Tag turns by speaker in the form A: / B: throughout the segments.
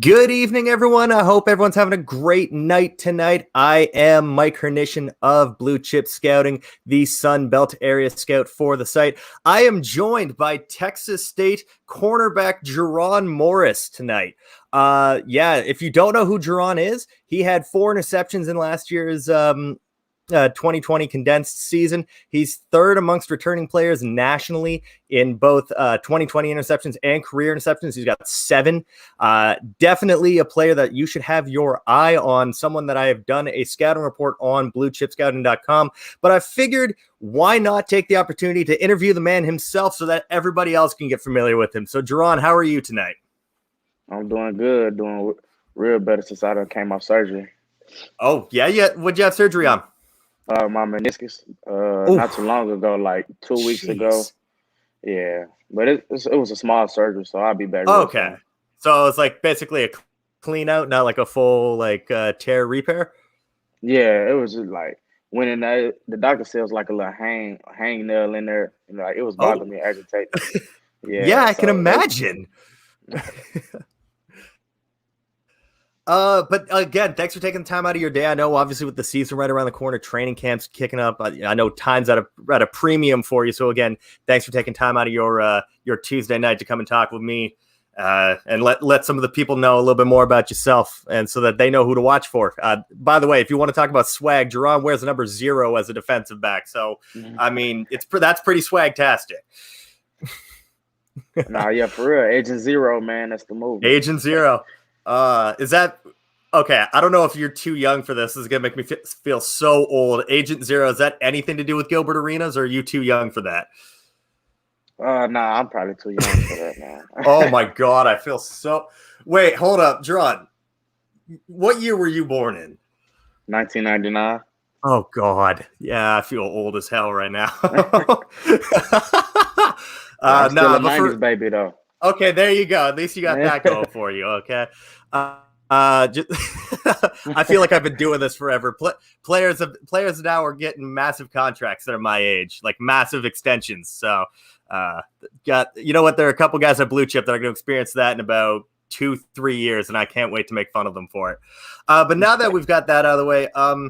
A: Good evening, everyone. I hope everyone's having a great night tonight. I am Mike Hrynyshyn of Blue Chip Scouting, the Sun Belt area scout for the site. I am joined by Texas State cornerback Jarron Morris tonight. If you don't know who Jarron is, he had 4 interceptions in last year's 2020 condensed season. He's third amongst returning players nationally in both 2020 interceptions and career interceptions. He's got 7. Definitely a player that you should have your eye on, someone that I have done a scouting report on bluechipscouting.com. But I figured, why not take the opportunity to interview the man himself so that everybody else can get familiar with him. So, Jarron, how are you tonight?
B: I'm doing good, doing real better since I done came off surgery.
A: Oh, yeah. What'd you have surgery on?
B: My meniscus, not too long ago, like 2 weeks ago. Yeah, but it was a small surgery, so I'll be back.
A: Okay, so it's like basically a clean out, not like a full tear repair.
B: Yeah, it was just like when in the doctor said it was like a little hang nail in there, and like it was bothering me, agitating.
A: Yeah, I can imagine. But again, thanks for taking the time out of your day. I know, obviously, with the season right around the corner, training camps kicking up. I know time's at a premium for you. So again, thanks for taking time out of your Tuesday night to come and talk with me, and let some of the people know a little bit more about yourself, and so that they know who to watch for. By the way, if you want to talk about swag, Jarron wears the number 0 as a defensive back. So I mean, that's pretty swag-tastic.
B: Nah, yeah, for real, Agent 0, man, that's the move.
A: Agent 0. Is that okay? I don't know if you're too young for this. This is gonna make me feel so old. Agent 0, is that anything to do with Gilbert Arenas, or are you too young for that?
B: Nah, I'm probably too young for that, man.
A: Oh my God, I feel so. Wait, hold up, Jarron. What year were you born in?
B: 1999.
A: Oh God, yeah, I feel old as hell right now.
B: I'm still a 90s baby though.
A: Okay, there you go. At least you got that going for you. Okay. I feel like I've been doing this forever. Players now are getting massive contracts that are my age, like massive extensions. So, you know what? There are a couple guys at Blue Chip that are going to experience that in about 2-3 years, and I can't wait to make fun of them for it. But now that we've got that out of the way, I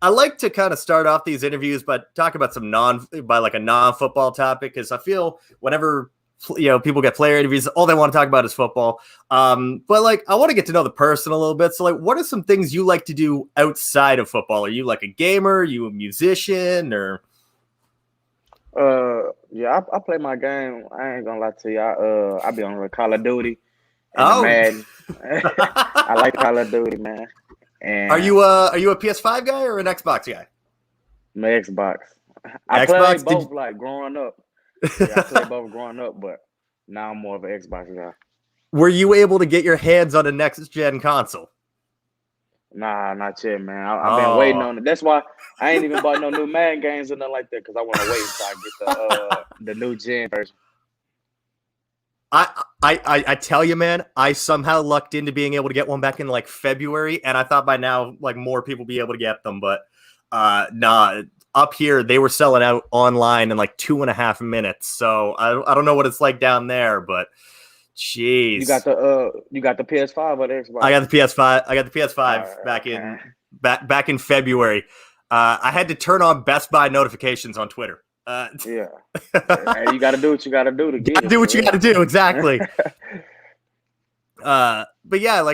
A: like to kind of start off these interviews, but talk about a non-football topic, because I feel whenever people get player interviews, all they want to talk about is football. But I want to get to know the person a little bit. So what are some things you like to do outside of football? Are you like a gamer? Are you a musician, or?
B: Yeah, I play my game. I ain't gonna lie to you. I be on Call of Duty and Madden. I like Call of Duty, man. And
A: are you a PS5 guy or an Xbox guy?
B: My Xbox. I played both growing up. Yeah, I played both growing up, but now I'm more of an Xbox guy.
A: Were you able to get your hands on a next-gen console?
B: Nah, not yet, man. I've been waiting on it. That's why I ain't even bought no new Madden games or nothing like that, because I want to wait until I get the new gen version.
A: I tell you, man, I somehow lucked into being able to get one back in February, and I thought by now more people be able to get them, but nah. Up here, they were selling out online in 2.5 minutes. So I don't know what it's like down there, but jeez.
B: You got the PS5 or the Xbox?
A: I got the PS5. Back in February. I had to turn on Best Buy notifications on Twitter.
B: Yeah. Hey, you got to do what you got to do to get it.
A: Do what you got to do, exactly. But yeah,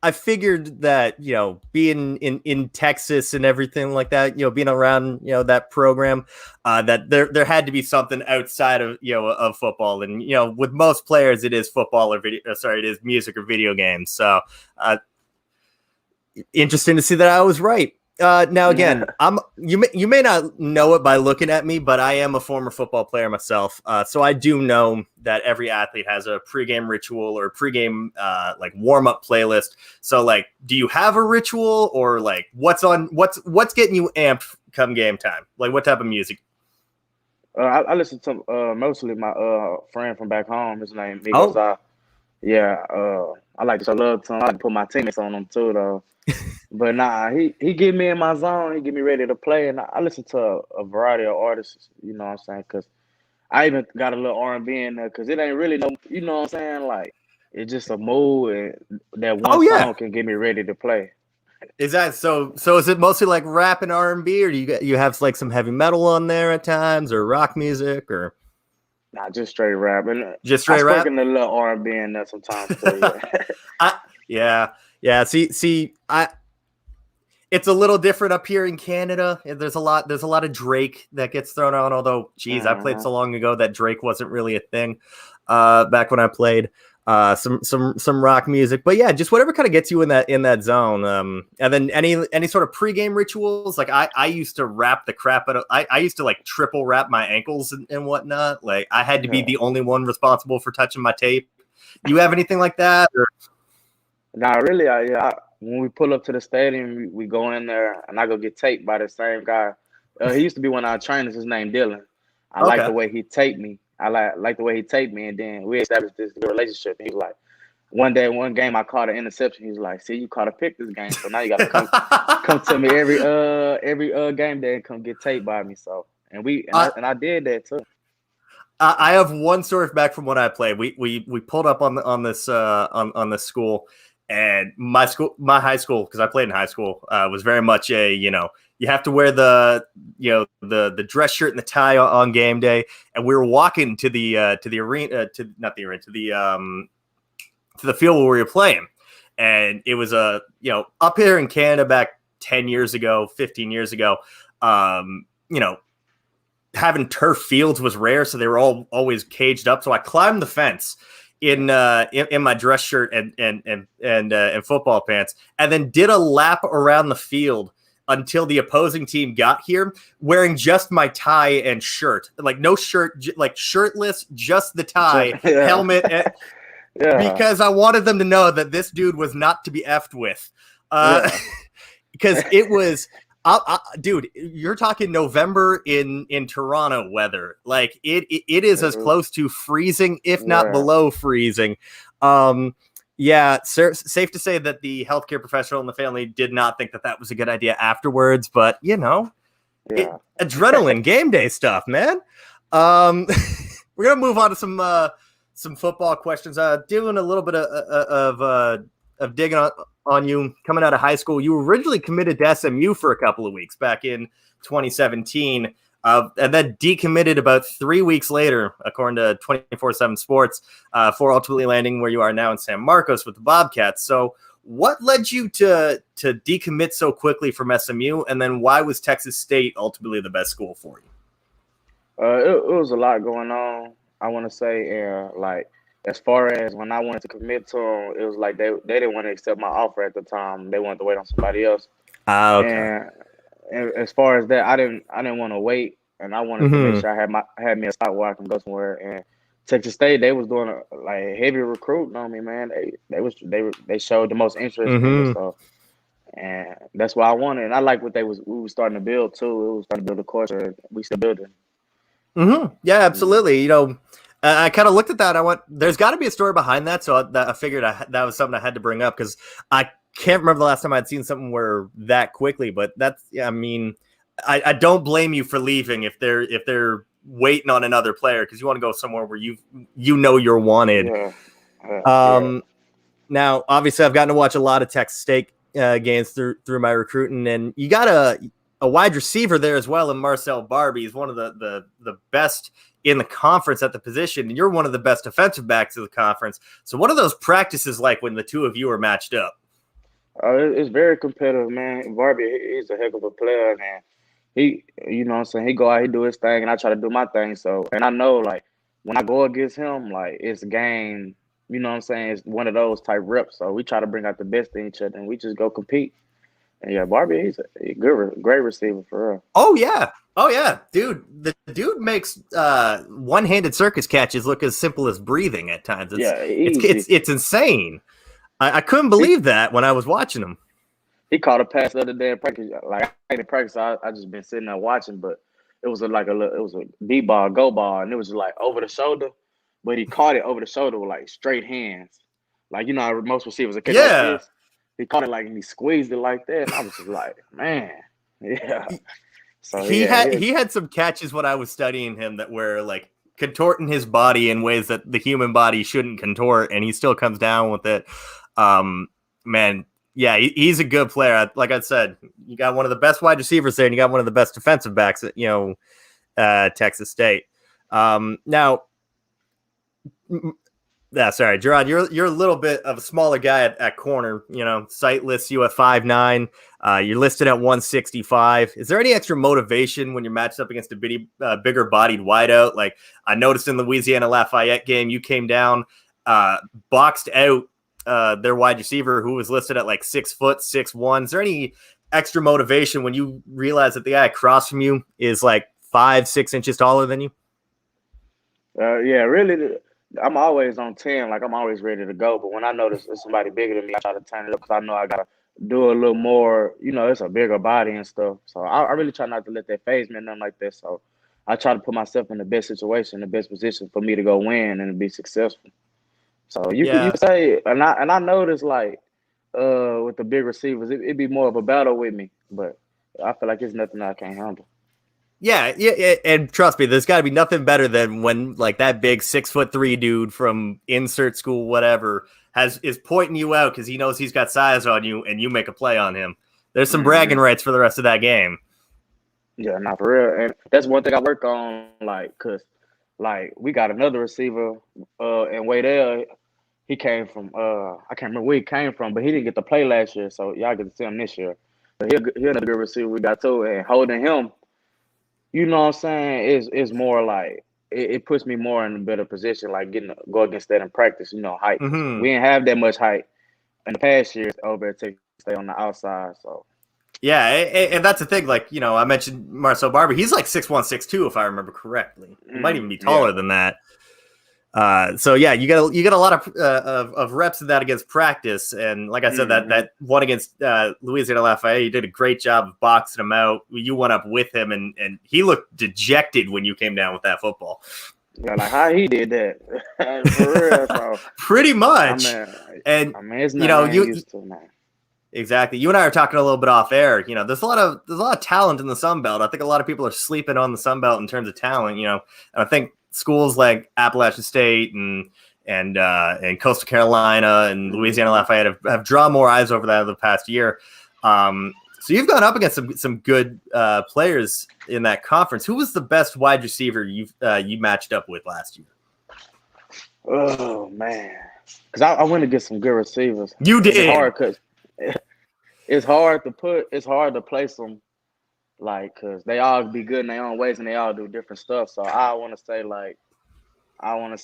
A: I figured that, being in Texas and everything like that, being around, that program, that there had to be something outside of, of football. And, with most players, it is football it is music or video games. So, interesting to see that I was right. Now, again, you may not know it by looking at me, but I am a former football player myself. So I do know that every athlete has a pregame ritual or pregame warm-up playlist. So do you have a ritual, or what's getting you amped come game time? What type of music?
B: I listen to mostly my friend from back home. His name Miguel. Yeah, I like to love to him. I like to put my teammates on him too, though. But nah, he get me in my zone. He get me ready to play, and I listen to a variety of artists. You know what I'm saying? Because I even got a little R&B in there because it ain't really no, you know what I'm saying? Like it's just a mood, and that one
A: Oh yeah.
B: song can get me ready to play.
A: Is that so? So is it mostly like rap and R&B, or do you have like some heavy metal on there at times, or rock music, or
B: Nah, just straight rap, and
A: just
B: I
A: straight rap?
B: sprinkle a little R&B in there sometimes too. Yeah.
A: I, yeah, yeah. See, it's a little different up here in Canada. There's a lot of Drake that gets thrown on. Although, geez, I played
B: Mm-hmm.
A: so long ago that Drake wasn't really a thing. Back when I played some rock music, but yeah, just whatever kind of gets you in that zone. And then any sort of pregame rituals. Like I used to wrap the crap out of. I used to like triple wrap my ankles and whatnot. Like I had to be
B: Yeah.
A: the only one responsible for touching my tape. You have anything like that? Or?
B: Nah, really, when we pull up to the stadium, we go in there, and I go get taped by the same guy. He used to be one of our trainers. His name Dylan. I like
A: Okay.
B: the way he taped me. I like the way he taped me, and then we established this good relationship. He was like, one game, I caught an interception. He was like, "See, you caught a pick this game, so now you got to come to me every game day and come get taped by me." So, I did that too.
A: I have one story back from when I played. We pulled up on this school, and my high school, because I played in high school, was very much a you have to wear the the dress shirt and the tie on game day, and we were walking to the arena to the field where we were playing, and it was up here in Canada back 10 years ago, 15 years ago, having turf fields was rare, so they were always caged up. So I climbed the fence in my dress shirt and football pants, and then did a lap around the field until the opposing team got here, wearing just my tie and shirt, like no shirt, like shirtless, just the tie,
B: Yeah.
A: helmet,
B: Yeah.
A: because I wanted them to know that this dude was not to be effed with,
B: Yeah.
A: because it was. Dude, you're talking November in Toronto weather. Like it is as close to freezing, if not below freezing. Yeah, safe to say that the healthcare professional in the family did not think that was a good idea afterwards. But adrenaline, game day stuff, man. We're gonna move on to some football questions. Doing a little bit of digging on you coming out of high school. You originally committed to SMU for a couple of weeks back in 2017, and then decommitted about 3 weeks later, according to 24/7 Sports, for ultimately landing where you are now in San Marcos with the Bobcats. So what led you to decommit so quickly from SMU, and then why was Texas State ultimately the best school for you?
B: It was a lot going on, I want to say, like as far as when I wanted to commit to them, it was like they didn't want to accept my offer at the time. They wanted to wait on somebody else.
A: Okay.
B: And as far as that, I didn't want to wait, and I wanted to make sure I had me a spot where I can go somewhere. And Texas State, they was doing a heavy recruiting on me, man. They showed the most interest in me, so and that's why I wanted. And I like what we were starting to build too. It was starting to build a culture. We still building.
A: Yeah, absolutely. I kind of looked at that. I went, there's got to be a story behind that. So I figured that was something I had to bring up, because I can't remember the last time I'd seen something where that quickly. But I mean, I don't blame you for leaving if they're waiting on another player, because you want to go somewhere where you're wanted.
B: Yeah.
A: Now, obviously, I've gotten to watch a lot of Texas State games through my recruiting, and you got a wide receiver there as well in Marcel Barbie. He's one of the best in the conference at the position, and you're one of the best defensive backs of the conference. So what are those practices like when the two of you are matched up?
B: It's very competitive, man. Barbie, he's a heck of a player, man. He, you know what I'm saying, he go out, he do his thing, and I try to do my thing. So, and I know, like, when I go against him, like, it's a game, you know what I'm saying, it's one of those type reps. So we try to bring out the best in each other, and we just go compete. And yeah, Barbie, he's a great receiver for real.
A: Oh yeah, dude. The dude makes one-handed circus catches look as simple as breathing at times. It's insane. I couldn't believe that when I was watching him.
B: He caught a pass the other day in practice. Like, I ain't in practice, I just been sitting there watching, but it was it was a deep ball, go ball, and it was just like over the shoulder, but he caught it over the shoulder with like straight hands. Like, you know how most receivers are catching like this. He caught it like, and he squeezed it like that, and I was just like, man, yeah. So
A: he had some catches when I was studying him that were like contorting his body in ways that the human body shouldn't contort, and he still comes down with it. Man, yeah, he's a good player. Like I said, you got one of the best wide receivers there, and you got one of the best defensive backs at, Texas State. Now, sorry, Jarron, you're a little bit of a smaller guy at corner. Site lists you at 5'9". You're listed at 165. Is there any extra motivation when you're matched up against a bigger bodied wideout? Like I noticed in the Louisiana Lafayette game, you came down, boxed out their wide receiver who was listed at like 6 foot 6'1". Is there any extra motivation when you realize that the guy across from you is like 5-6 inches taller than you?
B: Yeah, really. I'm always on 10, like I'm always ready to go. But when I notice there's somebody bigger than me, I try to turn it up because I know I gotta do a little more. It's a bigger body and stuff. So I really try not to let that phase me or nothing like that. So I try to put myself in the best situation, the best position for me to go win and be successful. So you can say, and I notice like with the big receivers, it'd be more of a battle with me. But I feel like it's nothing I can't handle.
A: Yeah, and trust me, there's got to be nothing better than when like that big 6'3" dude from insert school, whatever, is pointing you out because he knows he's got size on you, and you make a play on him. There's some bragging rights for the rest of that game.
B: Yeah, not for real, and that's one thing I work on, like, cause like we got another receiver, and Waydell, he came from I can't remember where he came from, but he didn't get to play last year, so y'all get to see him this year. But he's another good receiver we got too, and holding him. You know what I'm saying? It's more like it puts me more in a better position, like go against that in practice. Height.
A: Mm-hmm.
B: We didn't have that much height in the past years over at Texas State on the outside. So
A: yeah, and that's the thing. Like I mentioned Marcel Barber. He's like 6'1", 6'2", if I remember correctly. He might even be taller than that. So yeah, you get a lot of reps of that against practice, and like I said, that one against Louisiana Lafayette, you did a great job of boxing him out. You went up with him, and he looked dejected when you came down with that football.
B: Yeah, like how he did that for real. So,
A: pretty much.
B: It's not used to, man.
A: Exactly. You and I are talking a little bit off air. There's a lot of talent in the Sun Belt. I think a lot of people are sleeping on the Sun Belt in terms of talent. And I think schools like Appalachian State and Coastal Carolina and Louisiana Lafayette have drawn more eyes over that over the past year. So you've gone up against some good players in that conference. Who was the best wide receiver you matched up with last year?
B: Oh man, because I went against some good receivers.
A: You did.
B: It's hard because it's hard to place them. Like, cause they all be good in their own ways and they all do different stuff. So I want to say Tolbert. I want to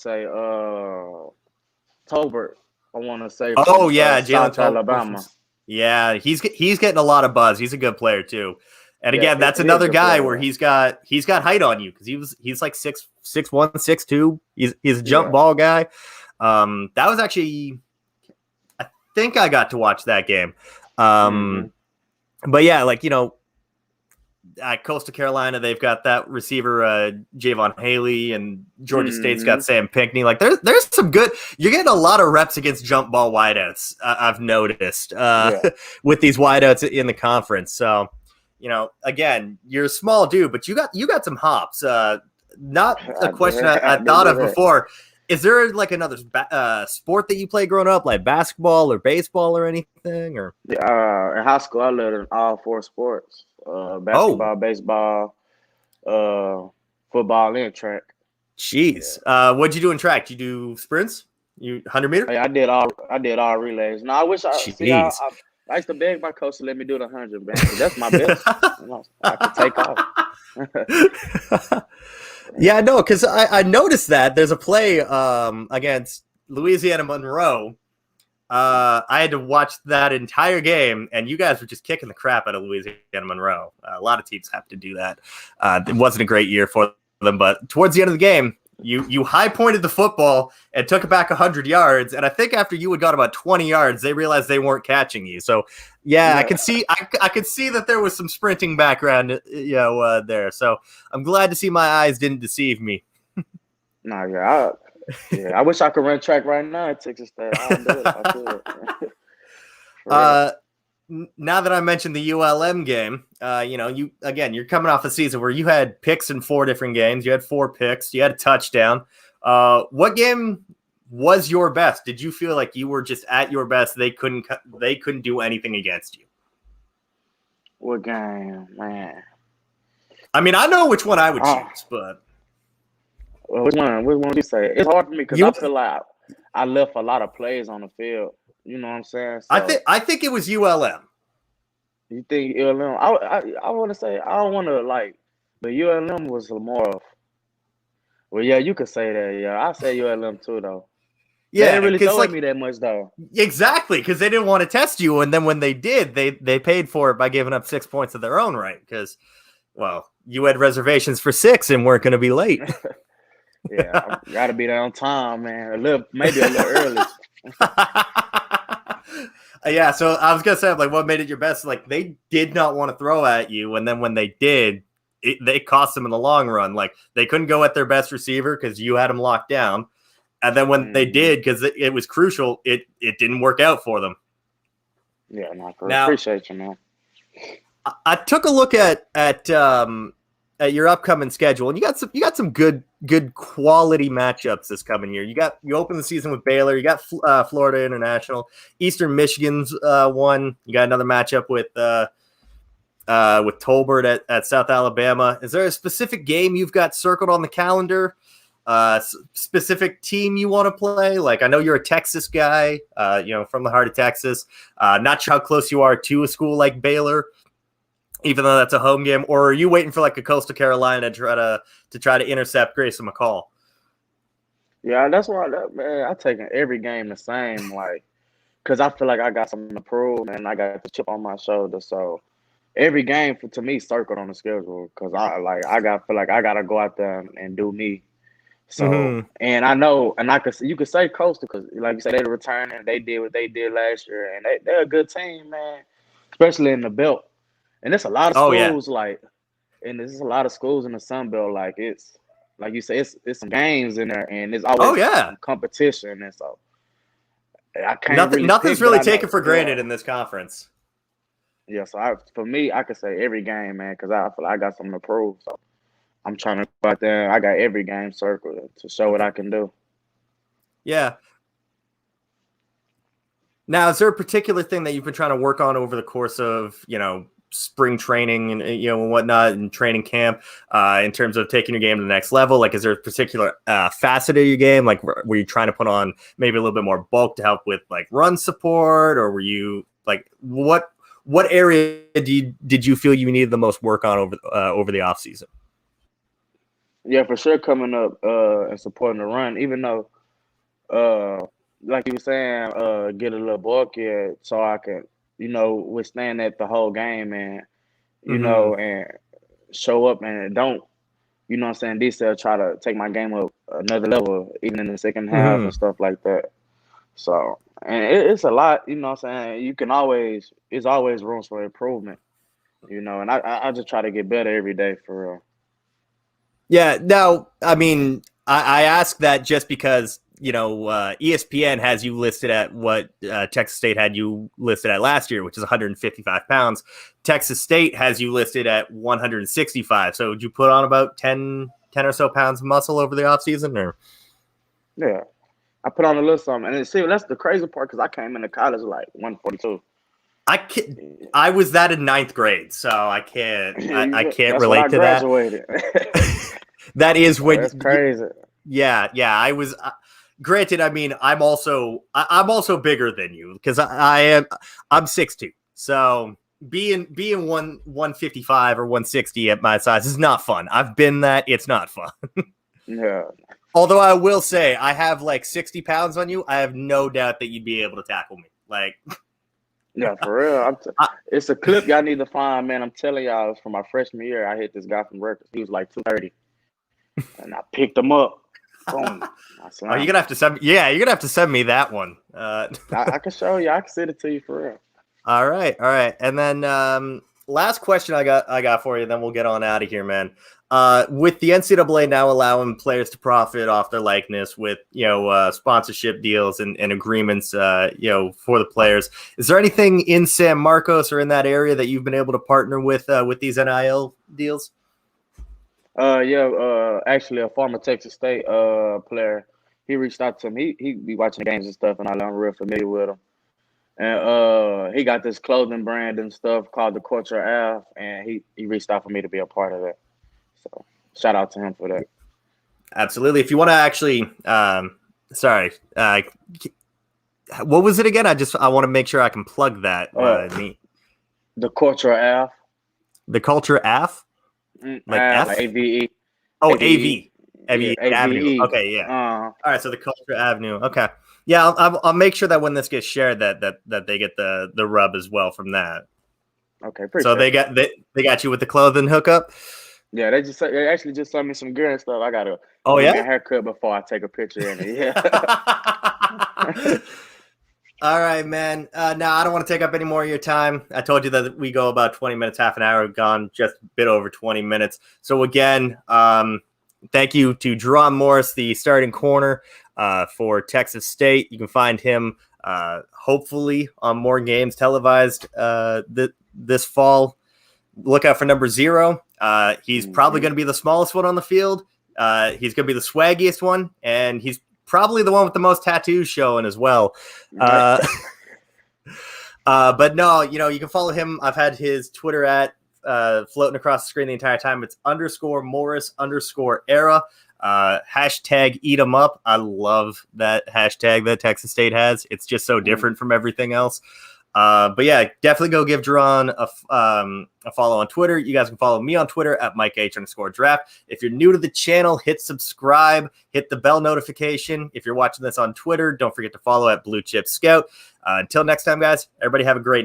B: say
A: Jalen
B: Alabama.
A: Yeah, he's getting a lot of buzz. He's a good player too. And again, that's another guy where he's got height on you because he's like 6'1", 6'2". He's a jump ball guy. That was actually, I think I got to watch that game. But yeah, like at Coastal Carolina, they've got that receiver, Javon Haley, and Georgia State's got Sam Pinckney. Like, there's some good – you're getting a lot of reps against jump ball wideouts, I've noticed, with these wideouts in the conference. So, again, you're a small dude, but you got some hops. Not a question I thought of before. Is there, like, another sport that you play growing up, like basketball or baseball or anything? Or
B: in high school, I lived in all 4 sports. Basketball, baseball, football, and track.
A: Jeez. What'd you do in track? Did you do sprints? 100 meter?
B: Hey, I did all relays. No, I wish I used to beg my coach to let me do the 100, man. That's my best. I could take off.
A: Yeah, no, because I noticed that there's a play against Louisiana Monroe. I had to watch that entire game, and you guys were just kicking the crap out of Louisiana Monroe. A lot of teams have to do that. It wasn't a great year for them, but towards the end of the game, you high pointed the football and took it back 100 yards. And I think after you had got about 20 yards, they realized they weren't catching you. So I could see that there was some sprinting background, there. So I'm glad to see my eyes didn't deceive me.
B: I wish I could run track right now at Texas State. I don't do it. I could.
A: now that I mentioned the ULM game, you're coming off a season where you had picks in 4 different games. You had 4 picks. You had a touchdown. What game was your best? Did you feel like you were just at your best? They couldn't do anything against you.
B: What game, man?
A: I mean, I know which one I would choose, but
B: which one? Which one do you say? It's hard for me because I feel like I left a lot of plays on the field. You know what I'm saying? So,
A: I think it was ULM.
B: You think ULM? I want to say I don't want to but ULM was more of. Well, yeah, you could say that. Yeah, I say ULM too, though.
A: Yeah,
B: they didn't really throw at me that much, though.
A: Exactly, because they didn't want to test you, and then when they did, they paid for it by giving up 6 points of their own right. Because, well, you had reservations for 6 and weren't going to be late.
B: Yeah, got to be there on time, man. Maybe a little early.
A: Yeah, so I was gonna say, like, what made it your best? Like, they did not want to throw at you, and then when they did, they cost them in the long run. Like, they couldn't go at their best receiver because you had them locked down, and then when they did, because it was crucial, it didn't work out for them.
B: Yeah, I appreciate you, man.
A: I took a look at your upcoming schedule, and you got some good quality matchups this coming year. You open the season with Baylor. You got Florida International, Eastern Michigan's one. You got another matchup with Tolbert at South Alabama. Is there a specific game you've got circled on the calendar? Specific team you want to play? Like, I know you're a Texas guy, from the heart of Texas. Not sure how close you are to a school like Baylor, even though that's a home game, or are you waiting for like a Coastal Carolina to try to intercept Grayson McCall?
B: Yeah, that's why, man. I take every game the same, because I feel like I got something to prove and I got the chip on my shoulder. So every game to me circled on the schedule because I feel like I gotta go out there and do me. So and I know, and you could say Coastal because, like you said, they're returning. They did what they did last year, and they're a good team, man, especially in the belt. And there's a lot of schools and there's a lot of schools in the Sun Belt. Like, it's like you say, it's some games in there, and there's always some competition, and so I can't.
A: Nothing's really taken for granted in this conference.
B: Yeah, so for me, I could say every game, man, because I feel like I got something to prove. So I'm trying to go out there. I got every game circled to show what I can do.
A: Yeah. Now, is there a particular thing that you've been trying to work on over the course of, spring training and whatnot, and training camp, in terms of taking your game to the next level? Like, is there a particular facet of your game? Like, were you trying to put on maybe a little bit more bulk to help with like run support, or were you like what area did you feel you needed the most work on over the off season?
B: Yeah, for sure, coming up and supporting the run, even though like you were saying, get a little bulkier so I can, withstand that the whole game and, and show up and don't, what I'm saying, detail, try to take my game up another level, even in the second half and stuff like that. So, and it's a lot, what I'm saying, it's always room for improvement, and I just try to get better every day for real.
A: Yeah, no, I mean, I ask that just because, ESPN has you listed at what Texas State had you listed at last year, which is 155 pounds. Texas State has you listed at 165. So would you put on about 10 or so pounds of muscle over the offseason? Or?
B: Yeah, I put on a little something. And see, that's the crazy part because I came into college like 142.
A: I was that in 9th grade, so I can't relate to
B: that.
A: That is when
B: that's crazy.
A: Yeah. I was. Granted, I mean, I'm also bigger than you because I'm 6'2". So being 155 or 160 at my size is not fun. I've been that. It's not fun.
B: Yeah.
A: Although I will say I have like 60 pounds on you. I have no doubt that you'd be able to tackle me. Like.
B: Yeah, for real. It's a clip y'all need to find, man. I'm telling y'all, from my freshman year, I hit this guy from Rutgers. He was like 230, and I picked him up. Boom.
A: You're gonna have to send. Yeah, you're gonna have to send me that one.
B: I can show you. I can send it to you for real.
A: All right. And then last question I got for you, then we'll get on out of here, man. With the NCAA now allowing players to profit off their likeness with, sponsorship deals and agreements, for the players, is there anything in San Marcos or in that area that you've been able to partner with these NIL deals?
B: Actually a former Texas State player, he reached out to me. He be watching the games and stuff, and I'm real familiar with him. And he got this clothing brand and stuff called the Culture Ave, and he reached out for me to be a part of that. So shout out to him for that.
A: Absolutely. If you want to actually, what was it again? I want to make sure I can plug that.
B: The Culture Ave.
A: The Culture Ave? Like F?
B: Like AVE.
A: Oh,
B: AVE.
A: AVE Avenue. Okay, yeah. All right, so the Culture Avenue. Okay. Yeah, I'll make sure that when this gets shared that they get the rub as well from that.
B: Okay,
A: so they got you with the clothing hookup?
B: Yeah, they actually just sent me some gear and stuff. I gotta
A: get
B: a haircut before I take a picture in it. Yeah.
A: All right, man. Now I don't want to take up any more of your time. I told you that we go about 20 minutes, half an hour, gone just a bit over 20 minutes. So again, thank you to Jarron Morris, the starting corner for Texas State. You can find him hopefully on more games televised this fall. Look out for number 0. He's probably going to be the smallest one on the field. He's going to be the swaggiest one, and he's probably the one with the most tattoos showing as well. But no, you can follow him. I've had his Twitter floating across the screen the entire time. It's _Morris_era. Hashtag eat 'em up. I love that hashtag that Texas State has. It's just so different from everything else. But yeah, definitely go give Jarron a follow on Twitter. You guys can follow me on Twitter at MikeH_draft. If you're new to the channel, hit subscribe, hit the bell notification. If you're watching this on Twitter, don't forget to follow at Blue Chip Scout. Until next time, guys, everybody have a great night.